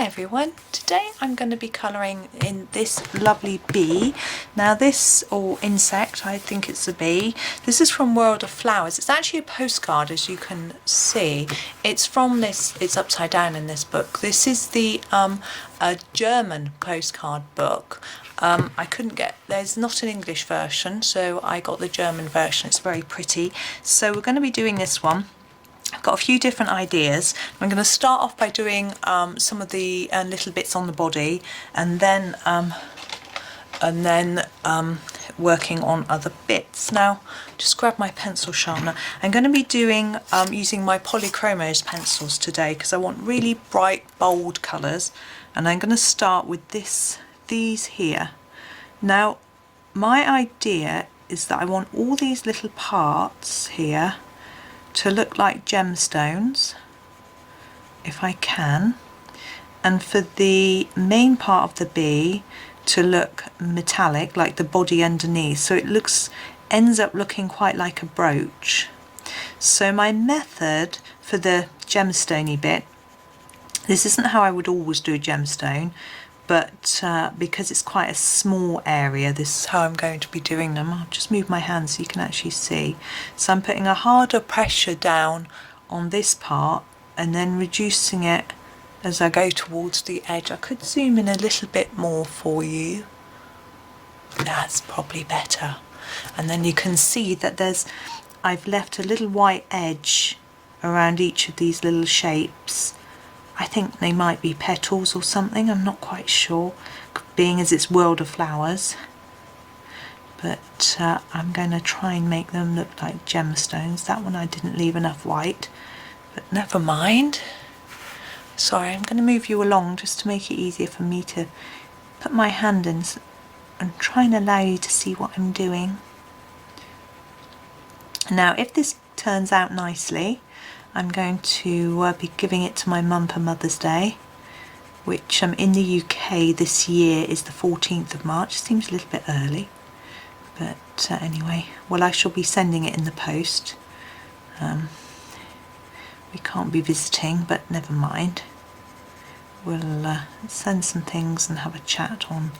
Hi everyone, today I'm going to be colouring in this lovely bee. Now this, or insect, I think it's a bee, this is from World of Flowers. It's actually a postcard, as you can see. It's from this, it's upside down in this book. This is the a German postcard book. I couldn't get, there's not an English version, so I got the German version. It's very pretty. So we're going to be doing this one. I've got a few different ideas. I'm going to start off by doing some of the little bits on the body, and then working on other bits. Now, just grab my pencil sharpener. I'm going to be doing using my Polychromos pencils today because I want really bright, bold colours, and I'm going to start with these here. Now, my idea is that I want all these little parts here to look like gemstones, if I can, and for the main part of the bee to look metallic, like the body underneath, so it ends up looking quite like a brooch. So my method for the gemstoney bit, this isn't how I would always do a gemstone, but because it's quite a small area, this is how I'm going to be doing them. I'll just move my hand so you can actually see. So I'm putting a harder pressure down on this part and then reducing it as I go towards the edge. I could zoom in a little bit more for you. That's probably better. And then you can see that I've left a little white edge around each of these little shapes. I think they might be petals or something, I'm not quite sure, being as it's World of Flowers. But I'm going to try and make them look like gemstones. That one I didn't leave enough white, but never mind. Sorry, I'm going to move you along just to make it easier for me to put my hand in and try and allow you to see what I'm doing. Now, if this turns out nicely, I'm going to be giving it to my mum for Mother's Day, which in the UK this year is the 14th of March. Seems a little bit early, but anyway, well, I shall be sending it in the post. We can't be visiting, but never mind. We'll send some things and have a chat on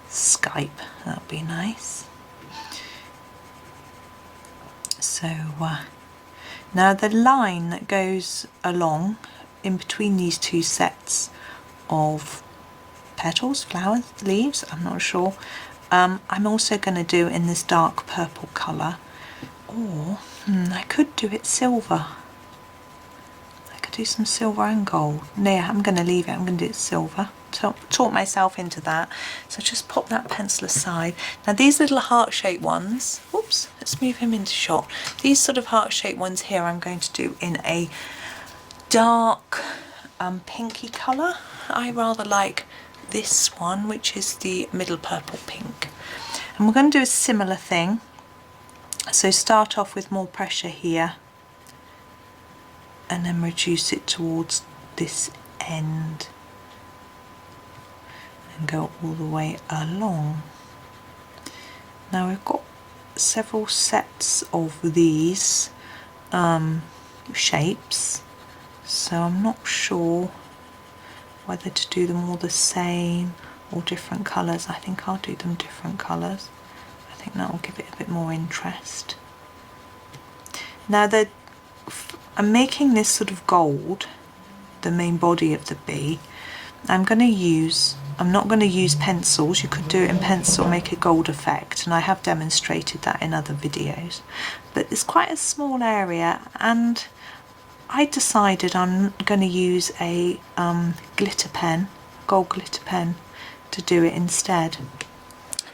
Skype. That'll be nice. So now the line that goes along in between these two sets of petals, flowers, leaves, I'm not sure, I'm also going to do in this dark purple colour, or I could do it silver. I could do some silver and gold. No, I'm going to leave it, I'm going to do it silver. Talk myself into that. So just pop that pencil aside. Now these little heart-shaped ones, whoops, let's move him into shot. These sort of heart-shaped ones here I'm going to do in a dark pinky colour. I rather like this one, which is the middle purple pink. And we're going to do a similar thing. So start off with more pressure here and then reduce it towards this end. And go all the way along. Now we've got several sets of these shapes, so I'm not sure whether to do them all the same or different colours. I think I'll do them different colours. I think that will give it a bit more interest. Now I'm making this sort of gold, the main body of the bee. I'm not going to use pencils. You could do it in pencil, make a gold effect, and I have demonstrated that in other videos. But it's quite a small area, and I decided I'm going to use a glitter pen, gold glitter pen, to do it instead.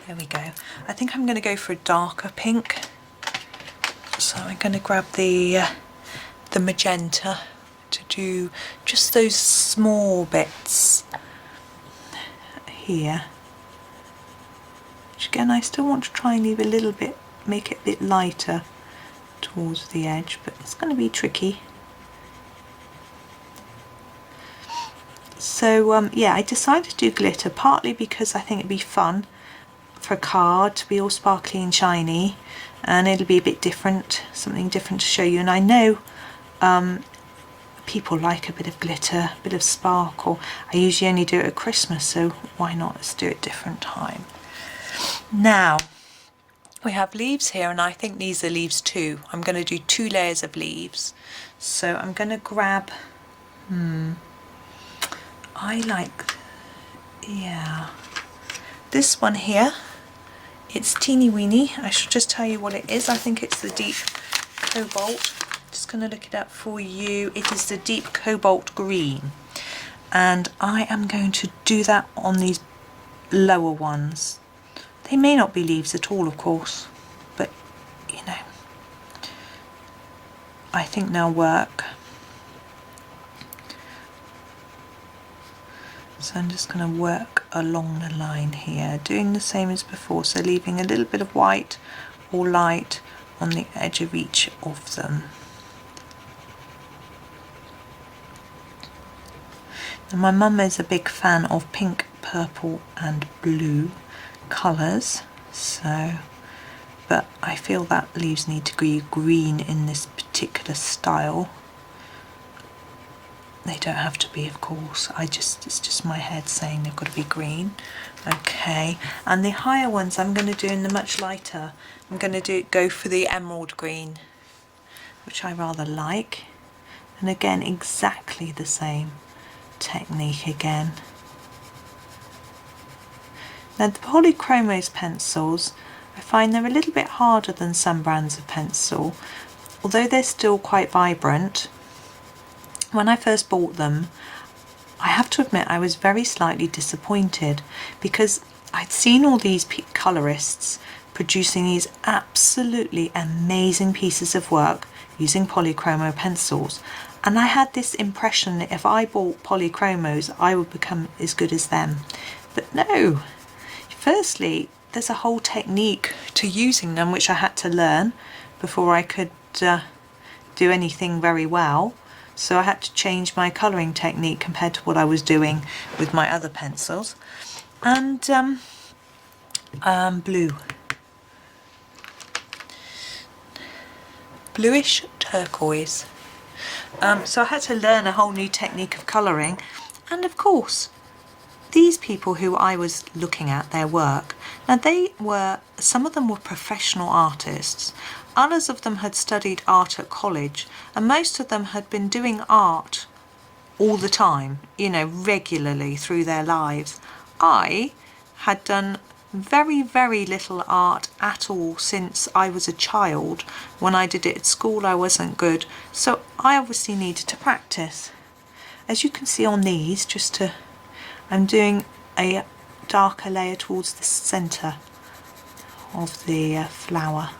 There we go. I think I'm going to go for a darker pink. So I'm going to grab the magenta to do just those small bits here, which again I still want to try and leave a little bit, make it a bit lighter towards the edge, but it's going to be tricky. So yeah, I decided to do glitter partly because I think it'd be fun for a card to be all sparkly and shiny, and it'll be a bit different, something different to show you. And I know people like a bit of glitter, a bit of sparkle. I usually only do it at Christmas, so why not? Let's do it different time. Now, we have leaves here, and I think these are leaves too. I'm going to do 2 layers of leaves. So I'm going to grab, I like, yeah, this one here. It's teeny weeny. I should just tell you what it is. I think it's the deep Cobalt. Just going to look it up for you. It is the deep Cobalt green. And I am going to do that on these lower ones. They may not be leaves at all, of course, but you know, I think they'll work. So I'm just going to work along the line here, doing the same as before, so leaving a little bit of white or light on the edge of each of them. Now, my mum is a big fan of pink, purple and blue colours, so, but I feel that leaves need to be green in this particular style. They don't have to be, of course. It's just my head saying they've got to be green. Okay, and the higher ones I'm going to do in the much lighter. I'm going to go for the emerald green, which I rather like. And again, exactly the same technique again. Now the Polychromos pencils, I find they're a little bit harder than some brands of pencil, although they're still quite vibrant. When I first bought them, I have to admit I was very slightly disappointed because I'd seen all these colorists producing these absolutely amazing pieces of work using Polychromo pencils, and I had this impression that if I bought Polychromos I would become as good as them. But no, firstly there's a whole technique to using them which I had to learn before I could do anything very well. So I had to change my colouring technique compared to what I was doing with my other pencils. And blue. Bluish turquoise. So I had to learn a whole new technique of colouring. And of course, these people who I was looking at their work, now some of them were professional artists. Others of them had studied art at college, and most of them had been doing art all the time, you know, regularly through their lives. I had done very, very little art at all since I was a child. When I did it at school, I wasn't good, so I obviously needed to practice. As you can see on these, I'm doing a darker layer towards the centre of the flower.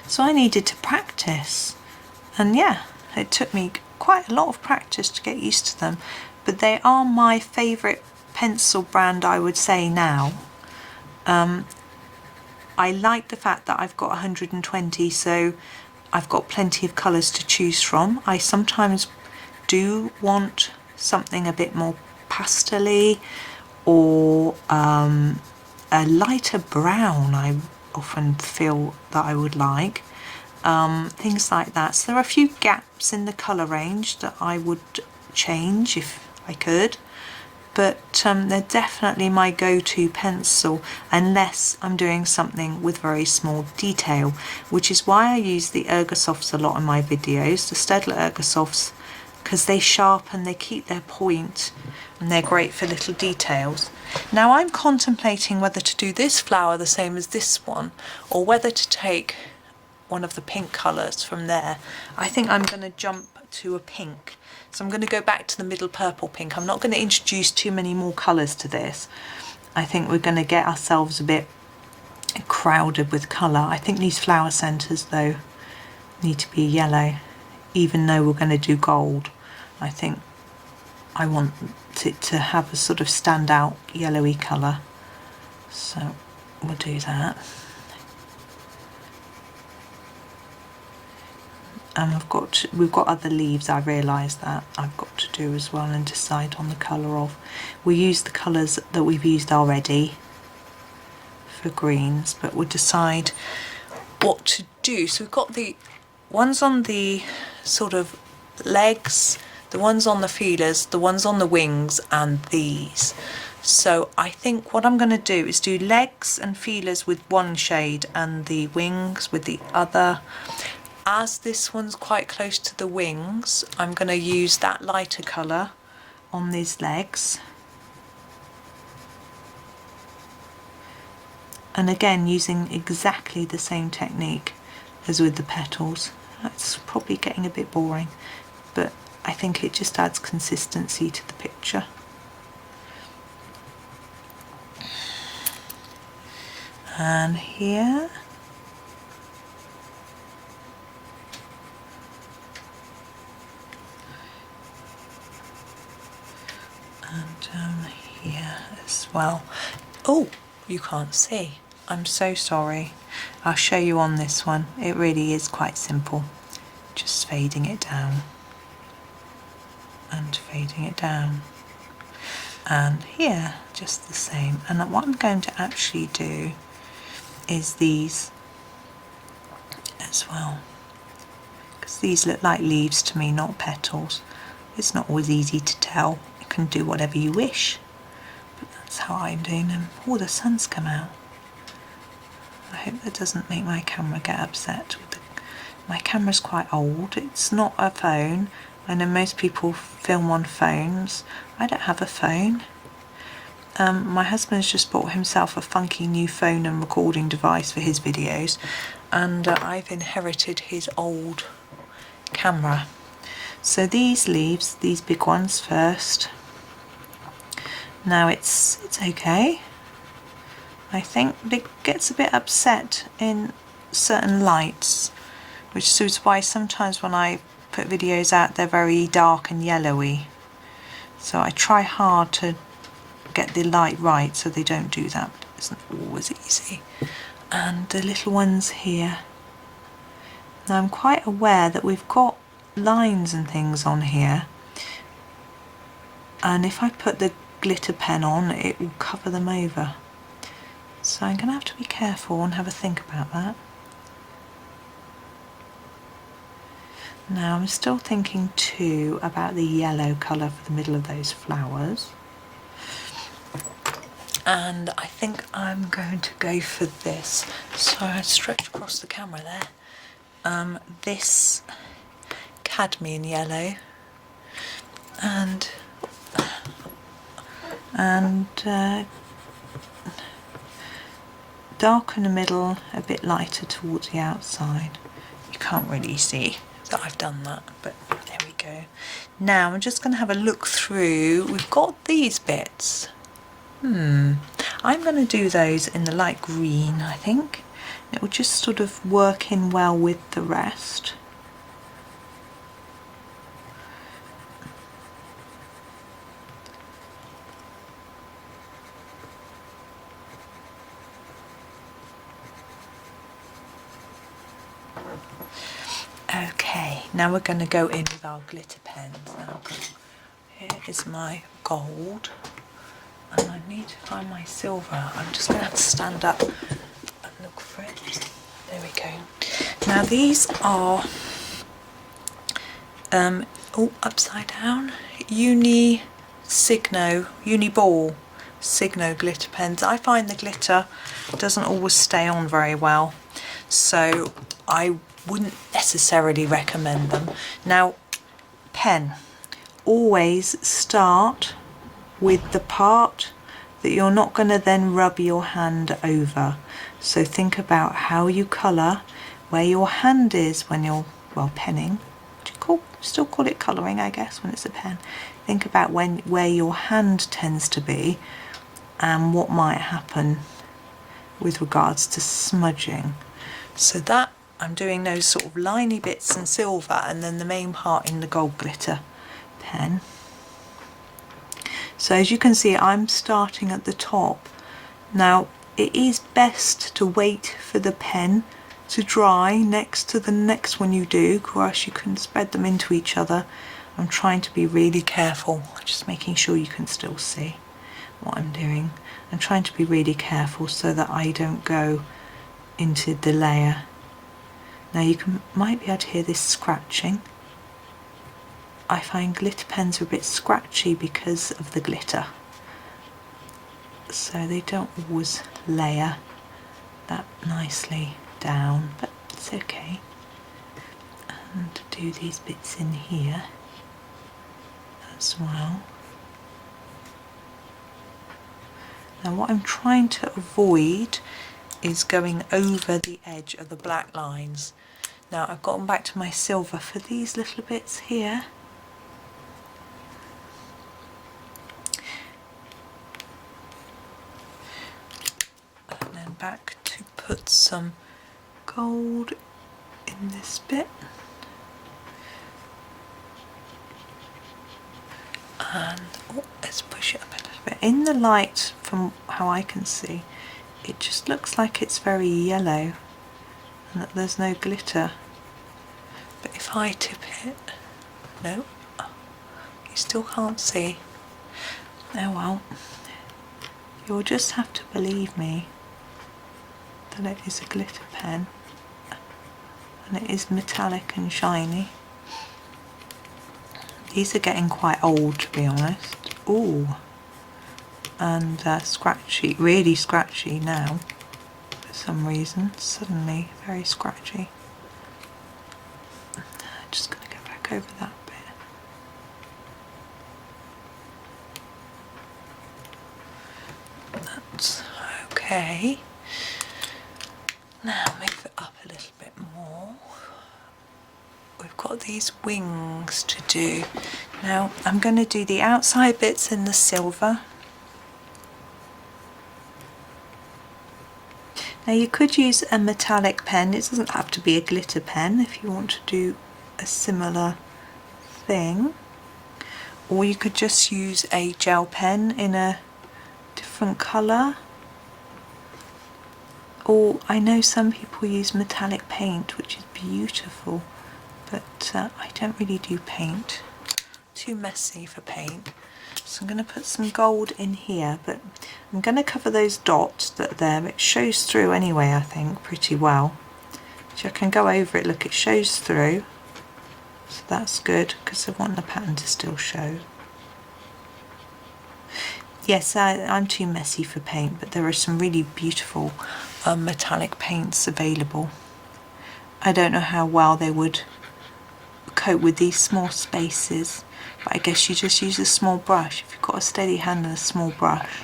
So I needed to practice, and yeah, it took me quite a lot of practice to get used to them, but they are my favourite pencil brand, I would say now. I like the fact that I've got 120, so I've got plenty of colours to choose from. I sometimes do want something a bit more pastel-y or a lighter brown. I often feel that I would like things like that. So there are a few gaps in the colour range that I would change if I could, but they're definitely my go-to pencil unless I'm doing something with very small detail, which is why I use the Ergosofts a lot in my videos, the Staedtler Ergosofts, because they sharpen, they keep their point, and they're great for little details. Now I'm contemplating whether to do this flower the same as this one, or whether to take one of the pink colours from there. I think I'm going to jump to a pink. So I'm going to go back to the middle purple pink. I'm not going to introduce too many more colours to this. I think we're going to get ourselves a bit crowded with colour. I think these flower centres though need to be yellow, even though we're going to do gold. I think I want it to have a sort of standout yellowy colour, so we'll do that. And we've got other leaves, I realise that I've got to do as well and decide on the colour of. We use the colours that we've used already for greens, but we'll decide what to do. So we've got the ones on the sort of legs, the ones on the feelers, the ones on the wings, and these. So I think what I'm going to do is do legs and feelers with one shade and the wings with the other. As this one's quite close to the wings, I'm going to use that lighter colour on these legs. And again, using exactly the same technique as with the petals. That's probably getting a bit boring, but I think it just adds consistency to the picture. And here. And here as well. Oh, you can't see. I'm so sorry. I'll show you on this one. It really is quite simple. Just fading it down. And fading it down. And here, just the same. And what I'm going to actually do is these as well. Because these look like leaves to me, not petals. It's not always easy to tell. You can do whatever you wish. But that's how I'm doing them. Oh, the sun's come out. I hope that doesn't make my camera get upset. My camera's quite old. It's not a phone. I know most people film on phones. I don't have a phone. My husband's just bought himself a funky new phone and recording device for his videos, and I've inherited his old camera. So these leaves, these big ones first. Now it's okay. I think it gets a bit upset in certain lights, which is why sometimes when I put videos out they're very dark and yellowy. So I try hard to get the light right so they don't do that, but it isn't always easy. And the little ones here. Now I'm quite aware that we've got lines and things on here, and if I put the glitter pen on it will cover them over. So I'm going to have to be careful and have a think about that. Now I'm still thinking too about the yellow colour for the middle of those flowers. And I think I'm going to go for this. So I stretch across the camera there. This cadmium yellow and dark in the middle, a bit lighter towards the outside. You can't really see that I've done that, but there we go. Now I'm just going to have a look through. We've got these bits. I'm going to do those in the light green, I think. It will just sort of work in well with the rest. Okay, now we're going to go in with our glitter pens. Now, here is my gold, and I need to find my silver. I'm just going to have to stand up and look for it. There we go. Now these are upside down Uniball Signo glitter pens. I find the glitter doesn't always stay on very well, so I wouldn't necessarily recommend them. Now, pen, always start with the part that you're not going to then rub your hand over. So think about how you colour, where your hand is when you're, well, penning. Still call it colouring, I guess, when it's a pen. Think about where your hand tends to be and what might happen with regards to smudging. So that I'm doing those sort of liney bits in silver and then the main part in the gold glitter pen. So as you can see, I'm starting at the top. Now it is best to wait for the pen to dry next to the next one you do, or else you can spread them into each other. I'm trying to be really careful, just making sure you can still see what I'm doing. I'm trying to be really careful so that I don't go into the layer. Now you might be able to hear this scratching. I find glitter pens are a bit scratchy because of the glitter, so they don't always layer that nicely down, but it's okay. And do these bits in here as well. Now what I'm trying to avoid is going over the edge of the black lines. Now I've gotten back to my silver for these little bits here. And then back to put some gold in this bit. And oh, let's push it up a little bit. In the light, from how I can see, it just looks like it's very yellow and that there's no glitter. But if I tip it, no, you still can't see. Oh well, you'll just have to believe me that it is a glitter pen and it is metallic and shiny. These are getting quite old, to be honest. Ooh, and scratchy, really scratchy now for some reason. Suddenly very scratchy. Just going to go back over that bit. That's okay. Now move it up a little bit more. We've got these wings to do. Now I'm going to do the outside bits in the silver. Now you could use a metallic pen, it doesn't have to be a glitter pen if you want to do a similar thing. Or you could just use a gel pen in a different colour. Or I know some people use metallic paint, which is beautiful. But I don't really do paint, too messy for paint. So I'm going to put some gold in here, but I'm going to cover those dots that are there. It shows through anyway, I think, pretty well. So I can go over it, look, it shows through. So that's good, because I want the pattern to still show. Yes, I'm too messy for paint, but there are some really beautiful metallic paints available. I don't know how well they would coat with these small spaces, but I guess you just use a small brush if you've got a steady hand and a small brush.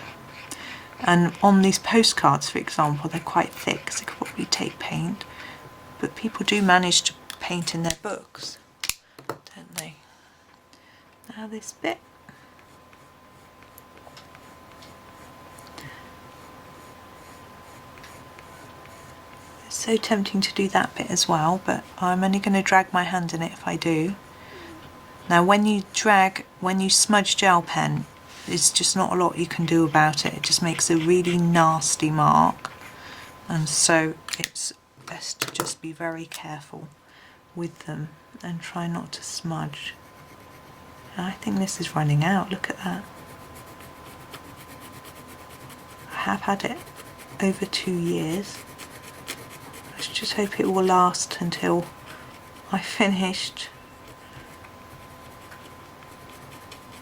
And on these postcards, for example, they're quite thick, so they could probably take paint, but people do manage to paint in their books, don't they? Now this bit. So tempting to do that bit as well, but I'm only going to drag my hand in it if I do. Now when you smudge gel pen, there's just not a lot you can do about it. It just makes a really nasty mark, and so it's best to just be very careful with them and try not to smudge. And I think this is running out, look at that. I have had it over 2 years. Let's just hope it will last until I finished.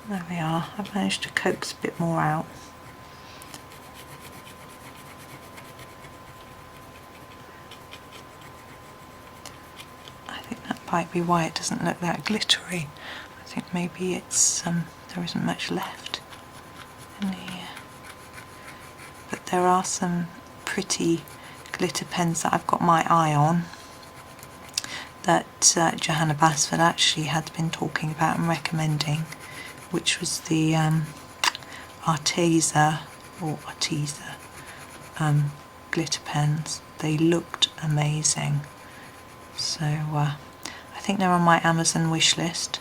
There we are, I've managed to coax a bit more out. I think that might be why it doesn't look that glittery. I think maybe it's there isn't much left in here. But there are some pretty glitter pens that I've got my eye on that Johanna Basford actually had been talking about and recommending, which was the Arteza glitter pens. They looked amazing, so I think they're on my Amazon wish list,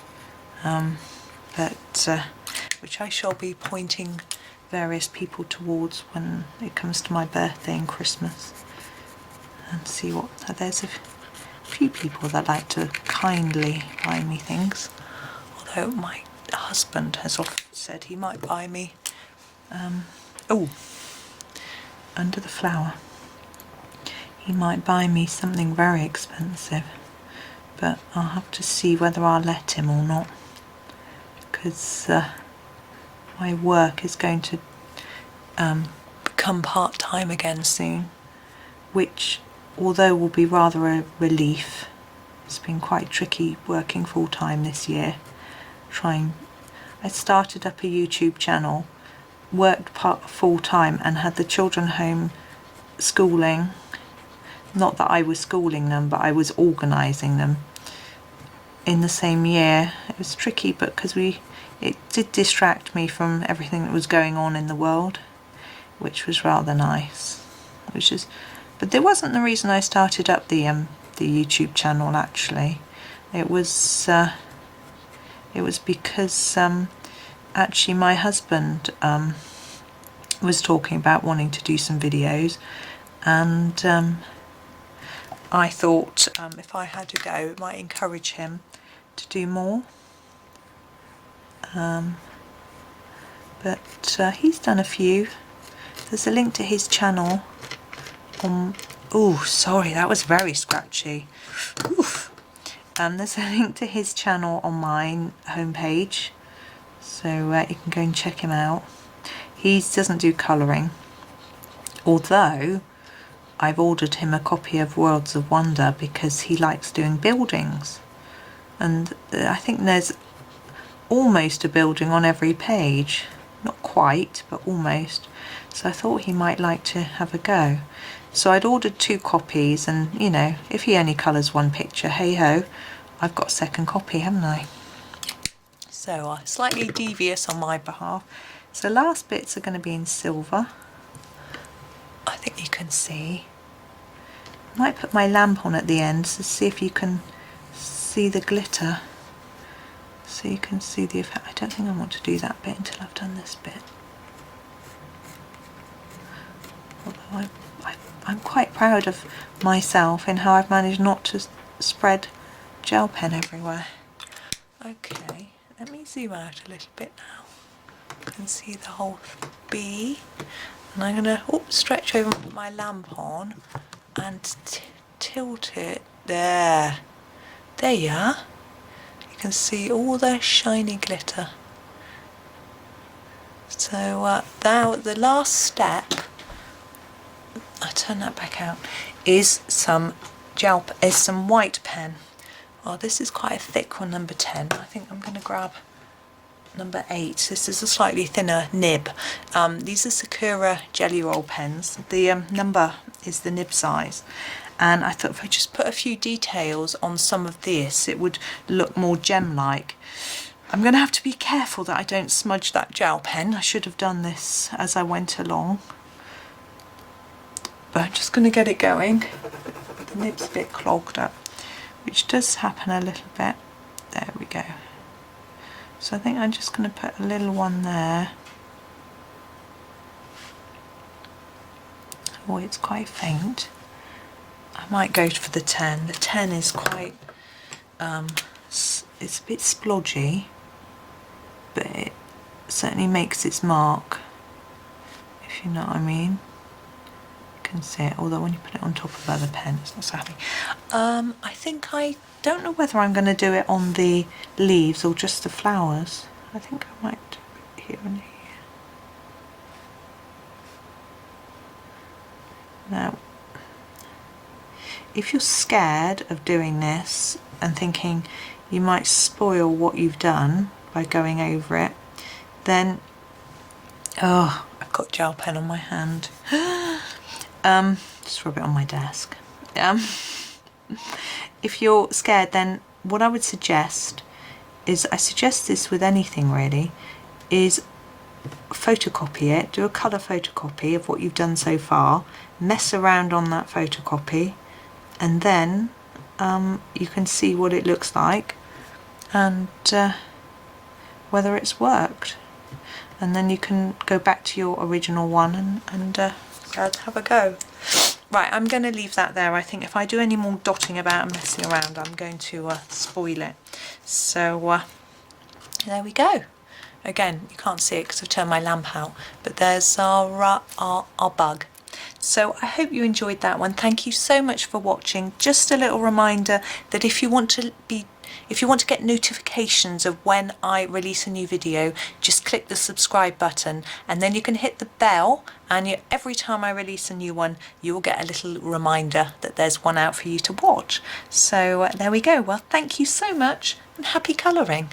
which I shall be pointing various people towards when it comes to my birthday and Christmas. And see what, there's a few people that like to kindly buy me things, although my husband has often said he might buy me oh, under the flower, he might buy me something very expensive, but I'll have to see whether I'll let him or not. because my work is going to become part-time again soon, which, although will be rather a relief. It's been quite tricky working full-time this year. I started up a YouTube channel, worked full-time and had the children home schooling. Not that I was schooling them, but I was organising them in the same year. It was tricky, but because it did distract me from everything that was going on in the world, which was rather nice. But there wasn't the reason I started up the YouTube channel. Actually, it was because actually my husband was talking about wanting to do some videos, and I thought if I had to go, it might encourage him to do more. But he's done a few. There's a link to his channel on... Oh, sorry, that was very scratchy. Oof. There's a link to his channel on my homepage, so you can go and check him out. He doesn't do colouring, although I've ordered him a copy of Worlds of Wonder because he likes doing buildings, and I think there's almost a building on every page. Not quite, but almost. So I thought he might like to have a go. So I'd ordered 2 copies, and you know, if he only colours one picture, hey ho, I've got a second copy, haven't I? So slightly devious on my behalf. So last bits are going to be in silver. I think you can see. I might put my lamp on at the end to see if you can see the glitter. So you can see the effect. I don't think I want to do that bit until I've done this bit. Although I'm quite proud of myself in how I've managed not to spread gel pen everywhere. Okay, let me zoom out a little bit now. You can see the whole bee. And I'm going to stretch over and put my lamp on and tilt it. There. There you are. You can see all the shiny glitter. So now the last step, I'll turn that back out, is some white pen. Oh, this is quite a thick one, number 10. I think I'm going to grab number 8. This is a slightly thinner nib. These are Sakura Gellyroll pens. The number is the nib size. And I thought if I just put a few details on some of this, it would look more gem-like. I'm going to have to be careful that I don't smudge that gel pen. I should have done this as I went along. But I'm just going to get it going. The nib's a bit clogged up, which does happen a little bit. There we go. So I think I'm just going to put a little one there. Oh, it's quite faint. I might go for the 10. The 10 is quite, it's a bit splodgy, but it certainly makes its mark, if you know what I mean. You can see it, although when you put it on top of other pen, it's not so happy. I think I don't know whether I'm going to do it on the leaves or just the flowers. I think I might do it here and here. Now, if you're scared of doing this and thinking you might spoil what you've done by going over it, then, oh, I've got gel pen on my hand. Just rub it on my desk. If you're scared, then what I would suggest is, I suggest this with anything really, is photocopy it, do a colour photocopy of what you've done so far, mess around on that photocopy, and then you can see what it looks like and whether it's worked, and then you can go back to your original one and have a go. Right, I'm going to leave that there. I think if I do any more dotting about and messing around, I'm going to spoil it. So there we go. Again, you can't see it because I've turned my lamp out, but there's our bug. So I hope you enjoyed that one. Thank you so much for watching. Just a little reminder that if you want to be If you want to get notifications of when I release a new video, just click the subscribe button, and then you can hit the bell, and every time I release a new one, you will get a little reminder that there's one out for you to watch. So there we go. Well, thank you so much, and happy colouring.